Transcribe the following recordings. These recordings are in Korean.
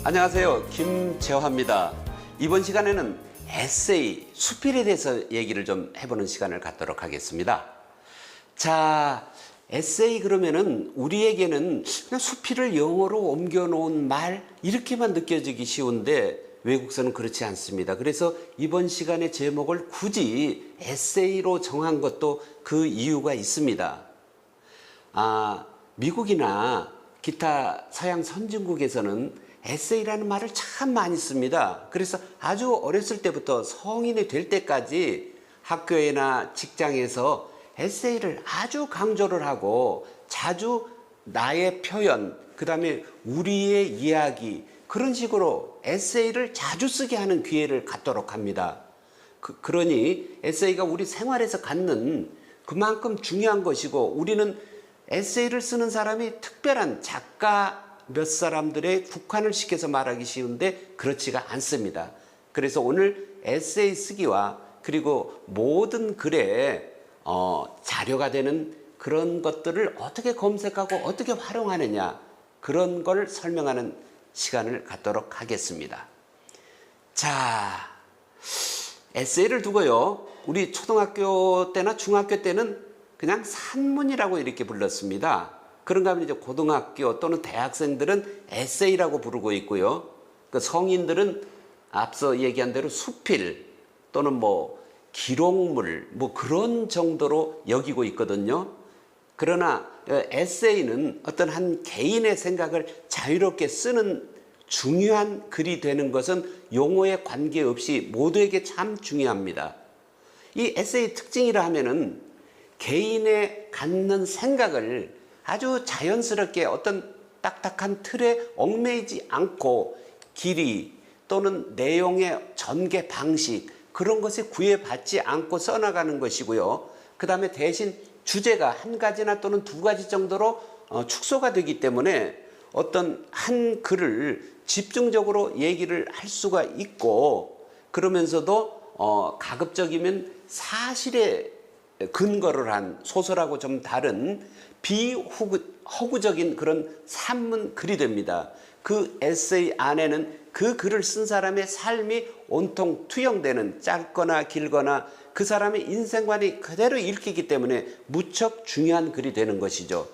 안녕하세요. 김재화입니다. 이번 시간에는 에세이, 수필에 대해서 얘기를 좀 해보는 시간을 갖도록 하겠습니다. 자, 에세이 그러면은 우리에게는 그냥 수필을 영어로 옮겨놓은 말 이렇게만 느껴지기 쉬운데 외국서는 그렇지 않습니다. 그래서 이번 시간의 제목을 굳이 에세이로 정한 것도 그 이유가 있습니다. 미국이나 기타 서양 선진국에서는 에세이라는 말을 참 많이 씁니다. 그래서 아주 어렸을 때부터 성인이 될 때까지 학교에나 직장에서 에세이를 아주 강조를 하고 자주 나의 표현, 그 다음에 우리의 이야기, 그런 식으로 에세이를 자주 쓰게 하는 기회를 갖도록 합니다. 그러니 에세이가 우리 생활에서 갖는 그만큼 중요한 것이고, 우리는 에세이를 쓰는 사람이 특별한 작가 몇 사람들의 국한을 시켜서 말하기 쉬운데 그렇지가 않습니다. 그래서 오늘 에세이 쓰기와 그리고 모든 글에 자료가 되는 그런 것들을 어떻게 검색하고 어떻게 활용하느냐, 그런 걸 설명하는 시간을 갖도록 하겠습니다. 자, 에세이를 두고요, 우리 초등학교 때나 중학교 때는 그냥 산문이라고 이렇게 불렀습니다. 그런가 하면 이제 고등학교 또는 대학생들은 에세이라고 부르고 있고요. 그 성인들은 앞서 얘기한 대로 수필 또는 뭐 기록물 뭐 그런 정도로 여기고 있거든요. 그러나 에세이는 어떤 한 개인의 생각을 자유롭게 쓰는 중요한 글이 되는 것은 용어에 관계없이 모두에게 참 중요합니다. 이 에세이 특징이라 하면은 개인의 갖는 생각을 아주 자연스럽게 어떤 딱딱한 틀에 얽매이지 않고 길이 또는 내용의 전개 방식, 그런 것에 구애받지 않고 써나가는 것이고요. 그 다음에 대신 주제가 한 가지나 또는 두 가지 정도로 축소가 되기 때문에 어떤 한 글을 집중적으로 얘기를 할 수가 있고, 그러면서도 가급적이면 사실에 근거를 한 소설하고 좀 다른 비허구적인 그런 산문 글이 됩니다. 그 에세이 안에는 그 글을 쓴 사람의 삶이 온통 투영되는, 짧거나 길거나 그 사람의 인생관이 그대로 읽히기 때문에 무척 중요한 글이 되는 것이죠.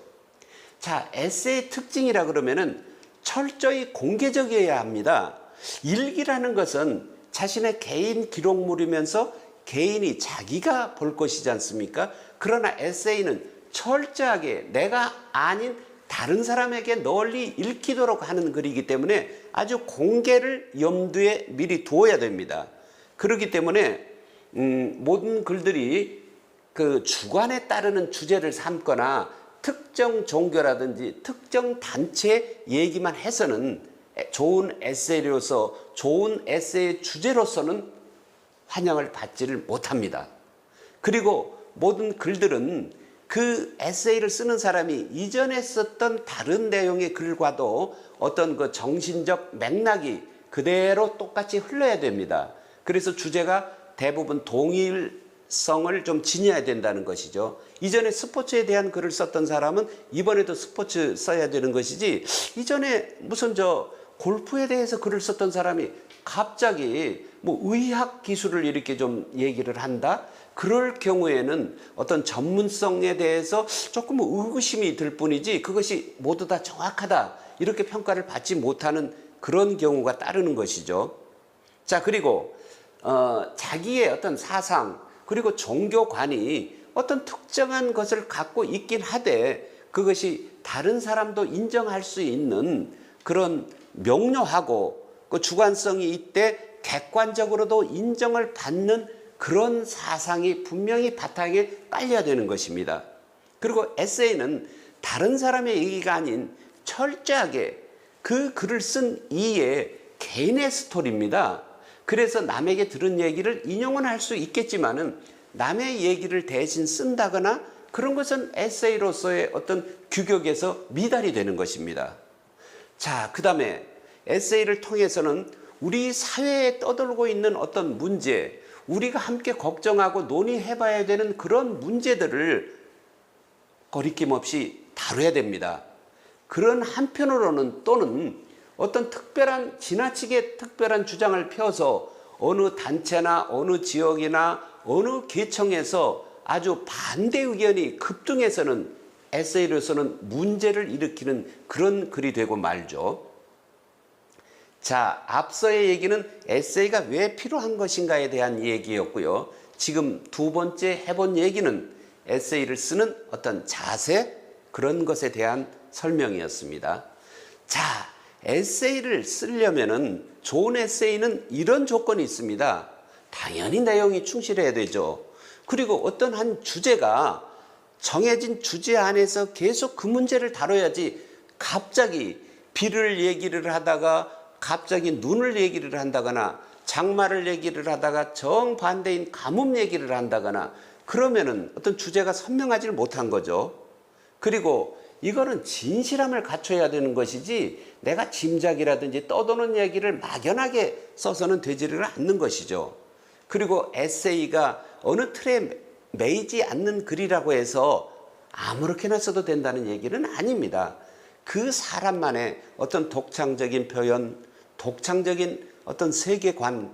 자, 에세이 특징이라 그러면은 철저히 공개적이어야 합니다. 일기라는 것은 자신의 개인 기록물이면서 개인이 자기가 볼 것이지 않습니까? 그러나 에세이는 철저하게 내가 아닌 다른 사람에게 널리 읽히도록 하는 글이기 때문에 아주 공개를 염두에 미리 두어야 됩니다. 그렇기 때문에 모든 글들이 그 주관에 따르는 주제를 삼거나 특정 종교라든지 특정 단체 얘기만 해서는 좋은 에세이로서, 좋은 에세이 주제로서는 환영을 받지를 못합니다. 그리고 모든 글들은 그 에세이를 쓰는 사람이 이전에 썼던 다른 내용의 글과도 어떤 그 정신적 맥락이 그대로 똑같이 흘러야 됩니다. 그래서 주제가 대부분 동일성을 좀 지녀야 된다는 것이죠. 이전에 스포츠에 대한 글을 썼던 사람은 이번에도 스포츠 써야 되는 것이지, 이전에 무슨 골프에 대해서 글을 썼던 사람이 갑자기 뭐 의학 기술을 이렇게 좀 얘기를 한다? 그럴 경우에는 어떤 전문성에 대해서 조금 의구심이 들 뿐이지 그것이 모두 다 정확하다 이렇게 평가를 받지 못하는 그런 경우가 따르는 것이죠. 자, 그리고 자기의 어떤 사상 그리고 종교관이 어떤 특정한 것을 갖고 있긴 하되 그것이 다른 사람도 인정할 수 있는 그런 명료하고 그 주관성이 있대 객관적으로도 인정을 받는 그런 사상이 분명히 바탕에 깔려야 되는 것입니다. 그리고 에세이는 다른 사람의 얘기가 아닌 철저하게 그 글을 쓴 이의 개인의 스토리입니다. 그래서 남에게 들은 얘기를 인용은 할 수 있겠지만은 남의 얘기를 대신 쓴다거나 그런 것은 에세이로서의 어떤 규격에서 미달이 되는 것입니다. 자, 그 다음에 에세이를 통해서는 우리 사회에 떠돌고 있는 어떤 문제, 우리가 함께 걱정하고 논의해봐야 되는 그런 문제들을 거리낌 없이 다뤄야 됩니다. 그런 한편으로는 또는 어떤 특별한 지나치게 특별한 주장을 펴서 어느 단체나 어느 지역이나 어느 계층에서 아주 반대 의견이 급등해서는 에세이로서는 문제를 일으키는 그런 글이 되고 말죠. 자, 앞서의 얘기는 에세이가 왜 필요한 것인가에 대한 얘기였고요. 지금 두 번째 해본 얘기는 에세이를 쓰는 어떤 자세, 그런 것에 대한 설명이었습니다. 자, 에세이를 쓰려면은 좋은 에세이는 이런 조건이 있습니다. 당연히 내용이 충실해야 되죠. 그리고 어떤 한 주제가 정해진 주제 안에서 계속 그 문제를 다뤄야지 갑자기 비를 얘기를 하다가 갑자기 눈을 얘기를 한다거나 장마를 얘기를 하다가 정반대인 가뭄 얘기를 한다거나 그러면은 어떤 주제가 선명하지 못한 거죠. 그리고 이거는 진실함을 갖춰야 되는 것이지 내가 짐작이라든지 떠도는 얘기를 막연하게 써서는 되지를 않는 것이죠. 그리고 에세이가 어느 틀에 매이지 않는 글이라고 해서 아무렇게나 써도 된다는 얘기는 아닙니다. 그 사람만의 어떤 독창적인 표현, 독창적인 어떤 세계관,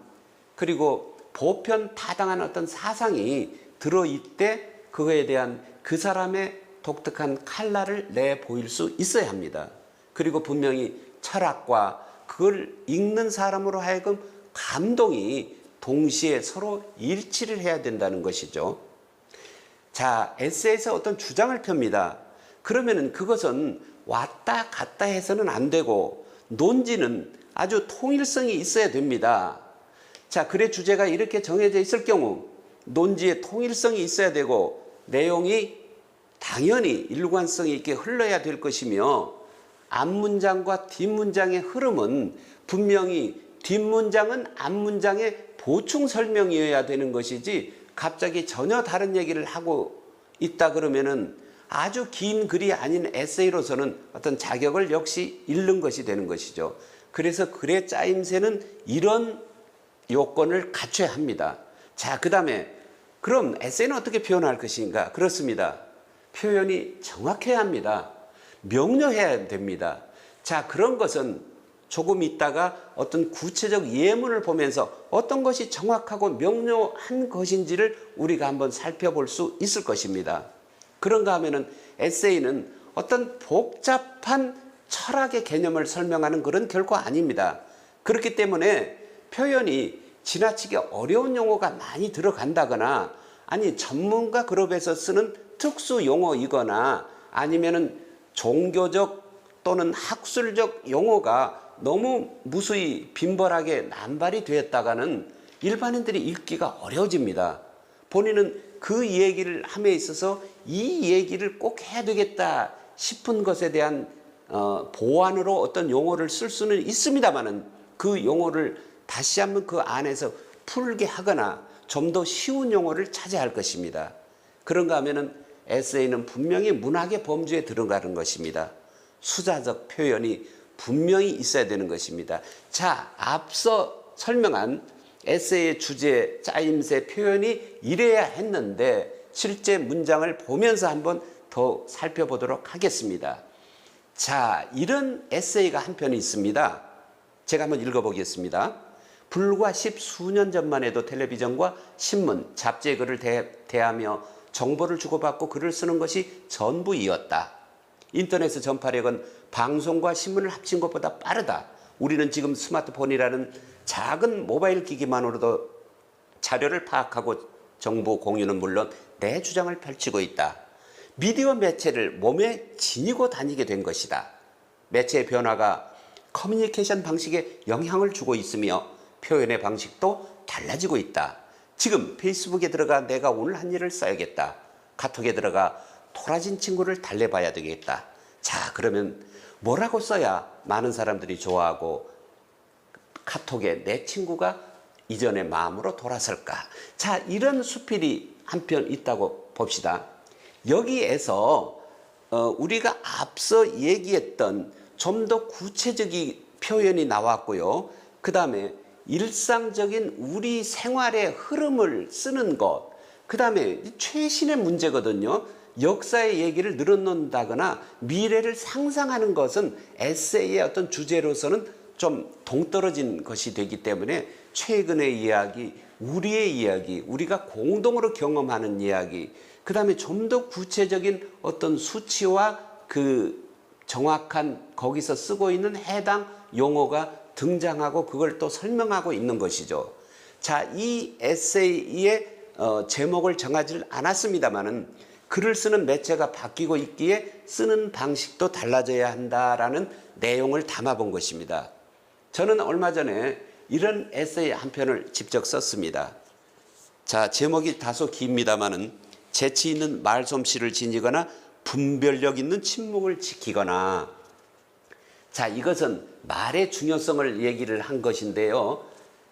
그리고 보편 타당한 어떤 사상이 들어있대 그거에 대한 그 사람의 독특한 칼라를 내보일 수 있어야 합니다. 그리고 분명히 철학과 그걸 읽는 사람으로 하여금 감동이 동시에 서로 일치를 해야 된다는 것이죠. 자, 에세이에서 어떤 주장을 펴니다. 그러면은 그것은 왔다 갔다 해서는 안 되고 논지는 아주 통일성이 있어야 됩니다. 자, 글의 주제가 이렇게 정해져 있을 경우 논지에 통일성이 있어야 되고 내용이 당연히 일관성이 있게 흘러야 될 것이며 앞문장과 뒷문장의 흐름은 분명히 뒷문장은 앞문장의 보충 설명이어야 되는 것이지 갑자기 전혀 다른 얘기를 하고 있다 그러면은 아주 긴 글이 아닌 에세이로서는 어떤 자격을 역시 잃는 것이 되는 것이죠. 그래서 글의 짜임새는 이런 요건을 갖춰야 합니다. 자, 그 다음에 그럼 에세이는 어떻게 표현할 것인가? 그렇습니다. 표현이 정확해야 합니다. 명료해야 됩니다. 자, 그런 것은 조금 있다가 어떤 구체적 예문을 보면서 어떤 것이 정확하고 명료한 것인지를 우리가 한번 살펴볼 수 있을 것입니다. 그런가 하면은 에세이는 어떤 복잡한 철학의 개념을 설명하는 그런 결코 아닙니다. 그렇기 때문에 표현이 지나치게 어려운 용어가 많이 들어간다거나 아니 전문가 그룹에서 쓰는 특수 용어이거나 아니면은 종교적 또는 학술적 용어가 너무 무수히 빈벌하게 남발이 되었다가는 일반인들이 읽기가 어려워집니다. 본인은 그 얘기를 함에 있어서 이 얘기를 꼭 해야 되겠다 싶은 것에 대한 보완으로 어떤 용어를 쓸 수는 있습니다만은 그 용어를 다시 한번 그 안에서 풀게 하거나 좀 더 쉬운 용어를 찾아야 할 것입니다. 그런가 하면은 에세이는 분명히 문학의 범주에 들어가는 것입니다. 수자적 표현이 분명히 있어야 되는 것입니다. 자, 앞서 설명한 에세이의 주제, 짜임새, 표현이 이래야 했는데 실제 문장을 보면서 한번 더 살펴보도록 하겠습니다. 자, 이런 에세이가 한 편이 있습니다. 제가 한번 읽어보겠습니다. 불과 10수년 전만 해도 텔레비전과 신문, 잡지의 글을 대하며 정보를 주고받고 글을 쓰는 것이 전부이었다. 인터넷의 전파력은 방송과 신문을 합친 것보다 빠르다. 우리는 지금 스마트폰이라는 작은 모바일 기기만으로도 자료를 파악하고 정보 공유는 물론 내 주장을 펼치고 있다. 미디어 매체를 몸에 지니고 다니게 된 것이다. 매체의 변화가 커뮤니케이션 방식에 영향을 주고 있으며 표현의 방식도 달라지고 있다. 지금 페이스북에 들어가 내가 오늘 한 일을 써야겠다. 카톡에 들어가 토라진 친구를 달래봐야 되겠다. 자, 그러면 뭐라고 써야 많은 사람들이 좋아하고 카톡에 내 친구가 이전의 마음으로 돌아설까? 자, 이런 수필이 한편 있다고 봅시다. 여기에서 우리가 앞서 얘기했던 좀 더 구체적인 표현이 나왔고요. 그 다음에 일상적인 우리 생활의 흐름을 쓰는 것, 그 다음에 최신의 문제거든요. 역사의 얘기를 늘어놓는다거나 미래를 상상하는 것은 에세이의 어떤 주제로서는 좀 동떨어진 것이 되기 때문에 최근의 이야기, 우리의 이야기, 우리가 공동으로 경험하는 이야기, 그 다음에 좀 더 구체적인 어떤 수치와 그 정확한 거기서 쓰고 있는 해당 용어가 등장하고 그걸 또 설명하고 있는 것이죠. 자, 이 에세이의 제목을 정하지 않았습니다만은 글을 쓰는 매체가 바뀌고 있기에 쓰는 방식도 달라져야 한다라는 내용을 담아본 것입니다. 저는 얼마 전에 이런 에세이 한 편을 직접 썼습니다. 자, 제목이 다소 깁니다만은 재치 있는 말솜씨를 지니거나 분별력 있는 침묵을 지키거나. 자, 이것은 말의 중요성을 얘기를 한 것인데요.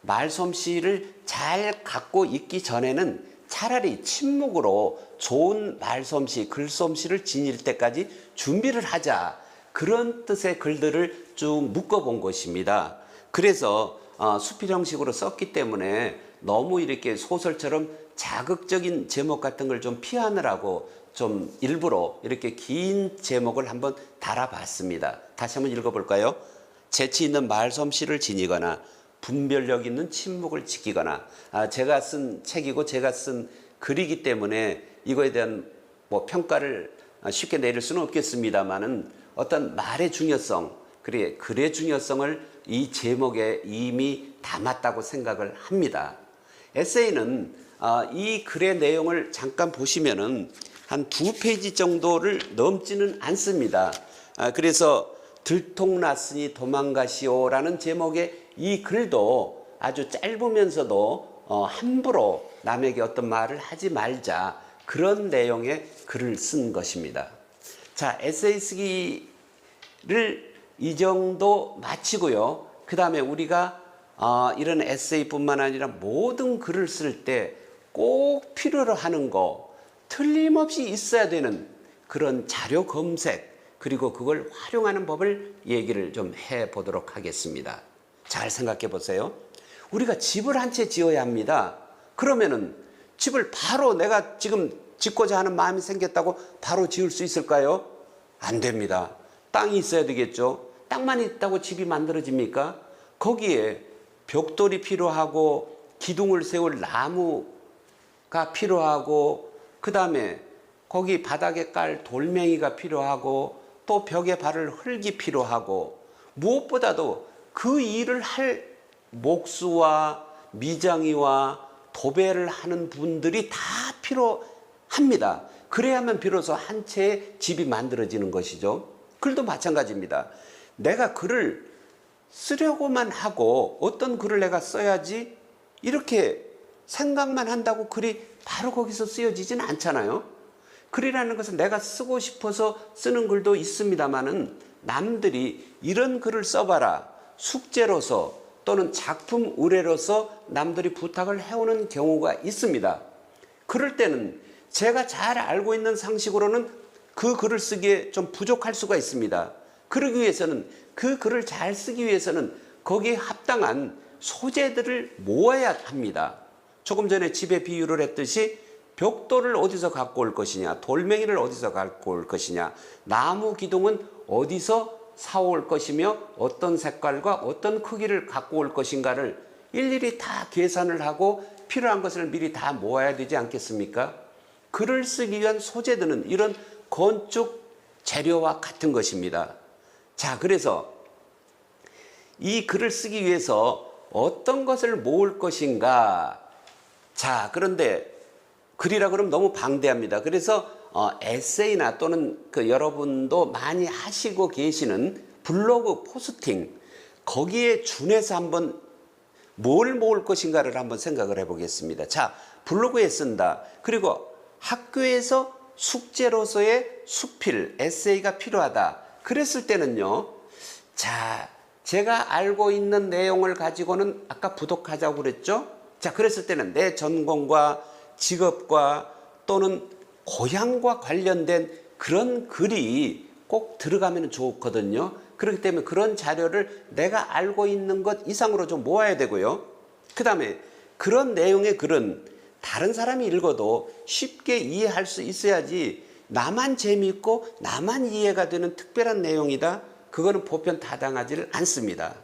말솜씨를 잘 갖고 있기 전에는 차라리 침묵으로 좋은 말솜씨, 글솜씨를 지닐 때까지 준비를 하자. 그런 뜻의 글들을 쭉 묶어본 것입니다. 그래서 수필 형식으로 썼기 때문에 너무 이렇게 소설처럼 자극적인 제목 같은 걸 좀 피하느라고 좀 일부러 이렇게 긴 제목을 한번 달아봤습니다. 다시 한번 읽어볼까요? 재치 있는 말솜씨를 지니거나 분별력 있는 침묵을 지키거나. 제가 쓴 책이고 제가 쓴 글이기 때문에 이거에 대한 뭐 평가를 쉽게 내릴 수는 없겠습니다만은 어떤 말의 중요성, 글의 중요성을 이 제목에 이미 담았다고 생각을 합니다. 에세이는 이 글의 내용을 잠깐 보시면은 한 2페이지 정도를 넘지는 않습니다. 그래서 들통났으니 도망가시오라는 제목의 이 글도 아주 짧으면서도 함부로 남에게 어떤 말을 하지 말자, 그런 내용의 글을 쓴 것입니다. 자, 에세이 쓰기를 이 정도 마치고요. 그 다음에 우리가 이런 에세이뿐만 아니라 모든 글을 쓸 때 꼭 필요로 하는 거, 틀림없이 있어야 되는 그런 자료 검색, 그리고 그걸 활용하는 법을 얘기를 좀 해보도록 하겠습니다. 잘 생각해 보세요. 우리가 집을 한 채 지어야 합니다. 그러면은 집을 바로 내가 지금 짓고자 하는 마음이 생겼다고 바로 지을 수 있을까요? 안 됩니다. 땅이 있어야 되겠죠. 땅만 있다고 집이 만들어집니까? 거기에 벽돌이 필요하고 기둥을 세울 나무가 필요하고, 그 다음에 거기 바닥에 깔 돌멩이가 필요하고, 또 벽에 바를 흙이 필요하고, 무엇보다도 그 일을 할 목수와 미장이와 도배를 하는 분들이 다 필요합니다. 그래야만 비로소 한 채의 집이 만들어지는 것이죠. 글도 마찬가지입니다. 내가 글을 쓰려고만 하고 어떤 글을 내가 써야지 이렇게 생각만 한다고 글이 바로 거기서 쓰여지진 않잖아요. 글이라는 것은 내가 쓰고 싶어서 쓰는 글도 있습니다만은 남들이 이런 글을 써봐라, 숙제로서 또는 작품 의뢰로서 남들이 부탁을 해오는 경우가 있습니다. 그럴 때는 제가 잘 알고 있는 상식으로는 그 글을 쓰기에 좀 부족할 수가 있습니다. 그러기 위해서는, 그 글을 잘 쓰기 위해서는 거기에 합당한 소재들을 모아야 합니다. 조금 전에 집에 비유를 했듯이 벽돌을 어디서 갖고 올 것이냐, 돌멩이를 어디서 갖고 올 것이냐, 나무 기둥은 어디서 사올 것이며 어떤 색깔과 어떤 크기를 갖고 올 것인가를 일일이 다 계산을 하고 필요한 것을 미리 다 모아야 되지 않겠습니까? 글을 쓰기 위한 소재들은 이런 건축 재료와 같은 것입니다. 자, 그래서 이 글을 쓰기 위해서 어떤 것을 모을 것인가. 자, 그런데 글이라 그러면 너무 방대합니다. 그래서 에세이나 또는 여러분도 많이 하시고 계시는 블로그 포스팅, 거기에 준해서 한번 뭘 모을 것인가를 한번 생각을 해보겠습니다. 자, 블로그에 쓴다. 그리고 학교에서 숙제로서의 수필, 에세이가 필요하다. 그랬을 때는요. 자, 제가 알고 있는 내용을 가지고는 아까 부족하자고 그랬죠? 자, 그랬을 때는 내 전공과 직업과 또는 고향과 관련된 그런 글이 꼭 들어가면 좋거든요. 그렇기 때문에 그런 자료를 내가 알고 있는 것 이상으로 좀 모아야 되고요. 그 다음에 그런 내용의 글은 다른 사람이 읽어도 쉽게 이해할 수 있어야지 나만 재미있고 나만 이해가 되는 특별한 내용이다. 그거는 보편다당하지를 않습니다.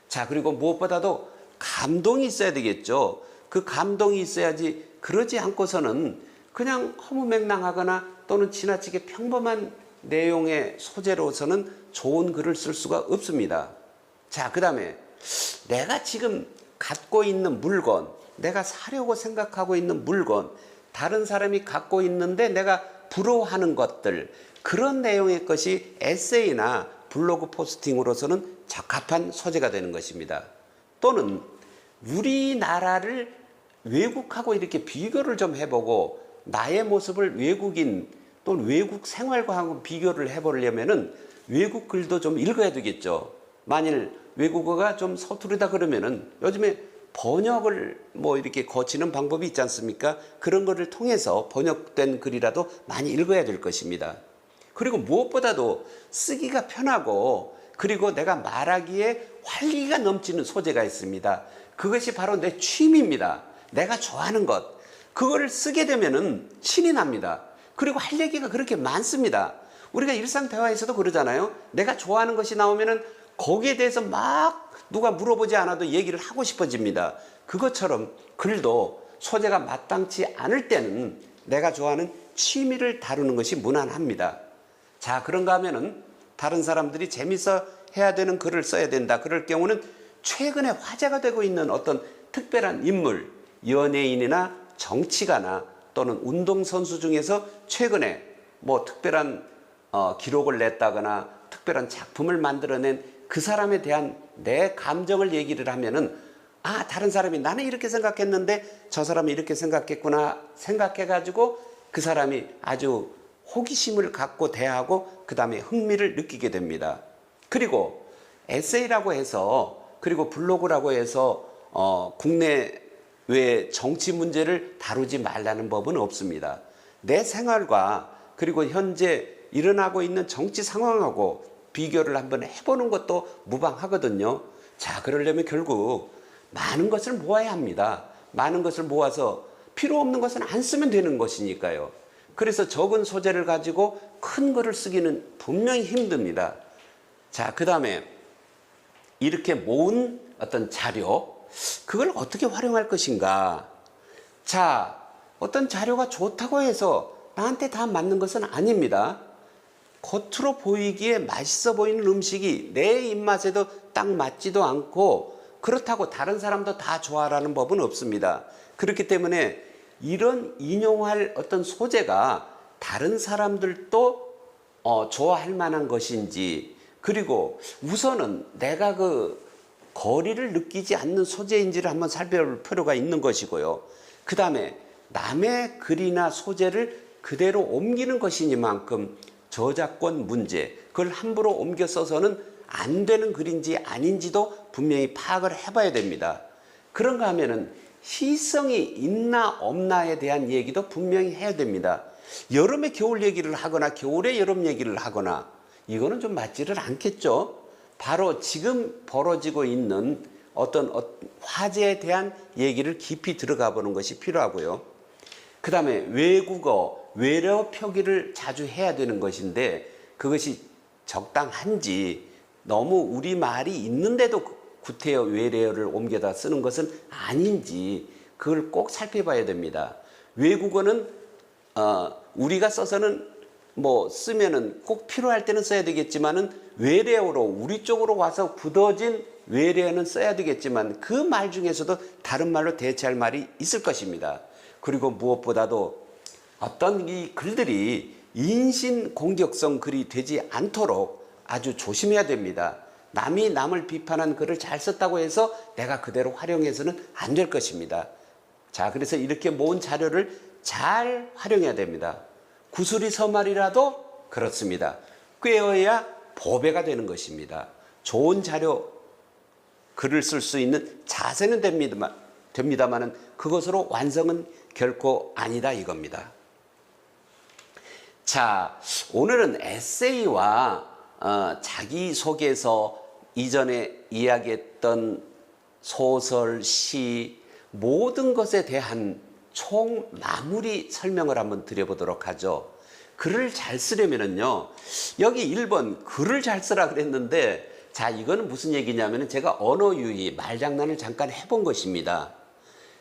자, 그리고 무엇보다도 감동이 있어야 되겠죠. 그 감동이 있어야지 그러지 않고서는 그냥 허무맹랑하거나 또는 지나치게 평범한 내용의 소재로서는 좋은 글을 쓸 수가 없습니다. 자, 그 다음에 내가 지금 갖고 있는 물건, 내가 사려고 생각하고 있는 물건, 다른 사람이 갖고 있는데 내가 부러워하는 것들, 그런 내용의 것이 에세이나 블로그 포스팅으로서는 적합한 소재가 되는 것입니다. 또는 우리나라를 외국하고 이렇게 비교를 좀 해보고 나의 모습을 외국인 또는 외국 생활과 하고 비교를 해보려면은 외국 글도 좀 읽어야 되겠죠. 만일 외국어가 좀 서투르다 그러면은 요즘에 번역을 뭐 이렇게 거치는 방법이 있지 않습니까? 그런 거를 통해서 번역된 글이라도 많이 읽어야 될 것입니다. 그리고 무엇보다도 쓰기가 편하고 그리고 내가 말하기에 활기가 넘치는 소재가 있습니다. 그것이 바로 내 취미입니다. 내가 좋아하는 것. 그거를 쓰게 되면은 신이 납니다. 그리고 할 얘기가 그렇게 많습니다. 우리가 일상 대화에서도 그러잖아요. 내가 좋아하는 것이 나오면은 거기에 대해서 막 누가 물어보지 않아도 얘기를 하고 싶어집니다. 그것처럼 글도 소재가 마땅치 않을 때는 내가 좋아하는 취미를 다루는 것이 무난합니다. 자, 그런가 하면은 다른 사람들이 재밌어 해야 되는 글을 써야 된다. 그럴 경우는 최근에 화제가 되고 있는 어떤 특별한 인물, 연예인이나 정치가나 또는 운동선수 중에서 최근에 뭐 특별한 기록을 냈다거나 특별한 작품을 만들어낸 그 사람에 대한 내 감정을 얘기를 하면은 아, 다른 사람이 나는 이렇게 생각했는데 저 사람이 이렇게 생각했구나 생각해가지고 그 사람이 아주 호기심을 갖고 대하고 그 다음에 흥미를 느끼게 됩니다. 그리고 에세이라고 해서 그리고 블로그라고 해서 국내외 정치 문제를 다루지 말라는 법은 없습니다. 내 생활과 그리고 현재 일어나고 있는 정치 상황하고 비교를 한번 해보는 것도 무방하거든요. 자, 그러려면 결국 많은 것을 모아야 합니다. 많은 것을 모아서 필요 없는 것은 안 쓰면 되는 것이니까요. 그래서 적은 소재를 가지고 큰 거를 쓰기는 분명히 힘듭니다. 자, 그 다음에 이렇게 모은 어떤 자료, 그걸 어떻게 활용할 것인가. 자, 어떤 자료가 좋다고 해서 나한테 다 맞는 것은 아닙니다. 겉으로 보이기에 맛있어 보이는 음식이 내 입맛에도 딱 맞지도 않고 그렇다고 다른 사람도 다 좋아하라는 법은 없습니다. 그렇기 때문에 이런 인용할 어떤 소재가 다른 사람들도 좋아할 만한 것인지 그리고 우선은 내가 그 거리를 느끼지 않는 소재인지를 한번 살펴볼 필요가 있는 것이고요. 그 다음에 남의 글이나 소재를 그대로 옮기는 것이니만큼 저작권 문제, 그걸 함부로 옮겨 써서는 안 되는 글인지 아닌지도 분명히 파악을 해봐야 됩니다. 그런가 하면은 시성이 있나 없나에 대한 얘기도 분명히 해야 됩니다. 여름에 겨울 얘기를 하거나 겨울에 여름 얘기를 하거나 이거는 좀 맞지를 않겠죠. 바로 지금 벌어지고 있는 어떤 화제에 대한 얘기를 깊이 들어가 보는 것이 필요하고요. 그 다음에 외국어, 외래어 표기를 자주 해야 되는 것인데 그것이 적당한지 너무 우리말이 있는데도 구태여 외래어를 옮겨다 쓰는 것은 아닌지 그걸 꼭 살펴봐야 됩니다. 외국어는 우리가 써서는 뭐 쓰면은 꼭 필요할 때는 써야 되겠지만은 외래어로 우리 쪽으로 와서 굳어진 외래어는 써야 되겠지만 그 말 중에서도 다른 말로 대체할 말이 있을 것입니다. 그리고 무엇보다도 어떤 이 글들이 인신공격성 글이 되지 않도록 아주 조심해야 됩니다. 남이 남을 비판한 글을 잘 썼다고 해서 내가 그대로 활용해서는 안 될 것입니다. 자, 그래서 이렇게 모은 자료를 잘 활용해야 됩니다. 구슬이 서말이라도 그렇습니다. 꿰어야 보배가 되는 것입니다. 좋은 자료, 글을 쓸 수 있는 자세는 됩니다만은 그것으로 완성은 결코 아니다 이겁니다. 자, 오늘은 에세이와 자기소개서, 이전에 이야기했던 소설, 시, 모든 것에 대한 총 마무리 설명을 한번 드려보도록 하죠. 글을 잘 쓰려면은요, 여기 1번 글을 잘 쓰라 그랬는데, 자, 이거는 무슨 얘기냐면은 제가 언어 유희, 말장난을 잠깐 해본 것입니다.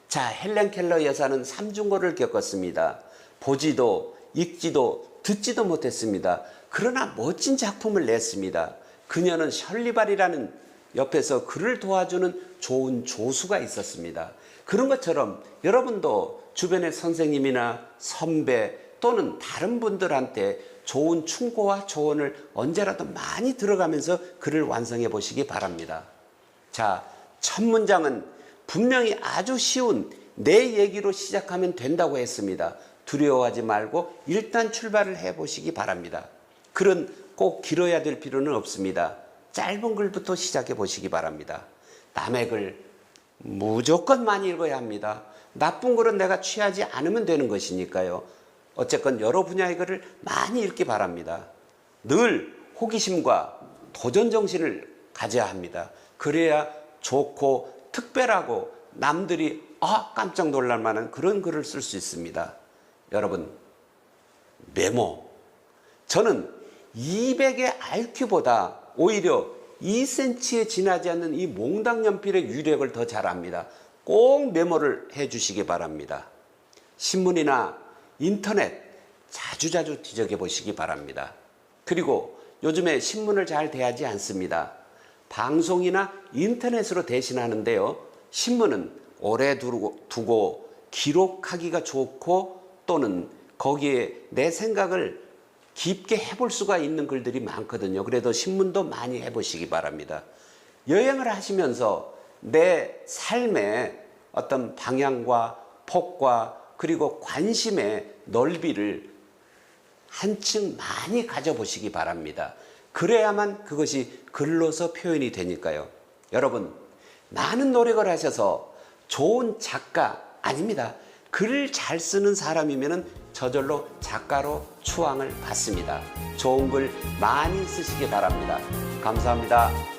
자, 헬렌 켈러 여사는 삼중고를 겪었습니다. 보지도, 읽지도, 듣지도 못했습니다. 그러나 멋진 작품을 냈습니다. 그녀는 셜리발이라는 옆에서 그를 도와주는 좋은 조수가 있었습니다. 그런 것처럼 여러분도 주변의 선생님이나 선배 또는 다른 분들한테 좋은 충고와 조언을 언제라도 많이 들어가면서 글을 완성해 보시기 바랍니다. 자, 첫 문장은 분명히 아주 쉬운 내 얘기로 시작하면 된다고 했습니다. 두려워하지 말고 일단 출발을 해 보시기 바랍니다. 글은 꼭 길어야 될 필요는 없습니다. 짧은 글부터 시작해 보시기 바랍니다. 남의 글 무조건 많이 읽어야 합니다. 나쁜 글은 내가 취하지 않으면 되는 것이니까요. 어쨌건 여러 분야의 글을 많이 읽기 바랍니다. 늘 호기심과 도전 정신을 가져야 합니다. 그래야 좋고 특별하고 남들이 깜짝 놀랄 만한 그런 글을 쓸 수 있습니다. 여러분, 메모. 저는 200의 RQ보다 오히려 2cm에 지나지 않는 이 몽당 연필의 유력을 더 잘 압니다. 꼭 메모를 해 주시기 바랍니다. 신문이나 인터넷 자주자주 뒤적여 보시기 바랍니다. 그리고 요즘에 신문을 잘 대하지 않습니다. 방송이나 인터넷으로 대신하는데요. 신문은 오래 두고 기록하기가 좋고 또는 거기에 내 생각을 깊게 해볼 수가 있는 글들이 많거든요. 그래도 신문도 많이 해보시기 바랍니다. 여행을 하시면서 내 삶의 어떤 방향과 폭과 그리고 관심의 넓이를 한층 많이 가져보시기 바랍니다. 그래야만 그것이 글로서 표현이 되니까요. 여러분, 많은 노력을 하셔서 좋은 작가 아닙니다. 글을 잘 쓰는 사람이면 저절로 작가로 추앙을 받습니다. 좋은 글 많이 쓰시기 바랍니다. 감사합니다.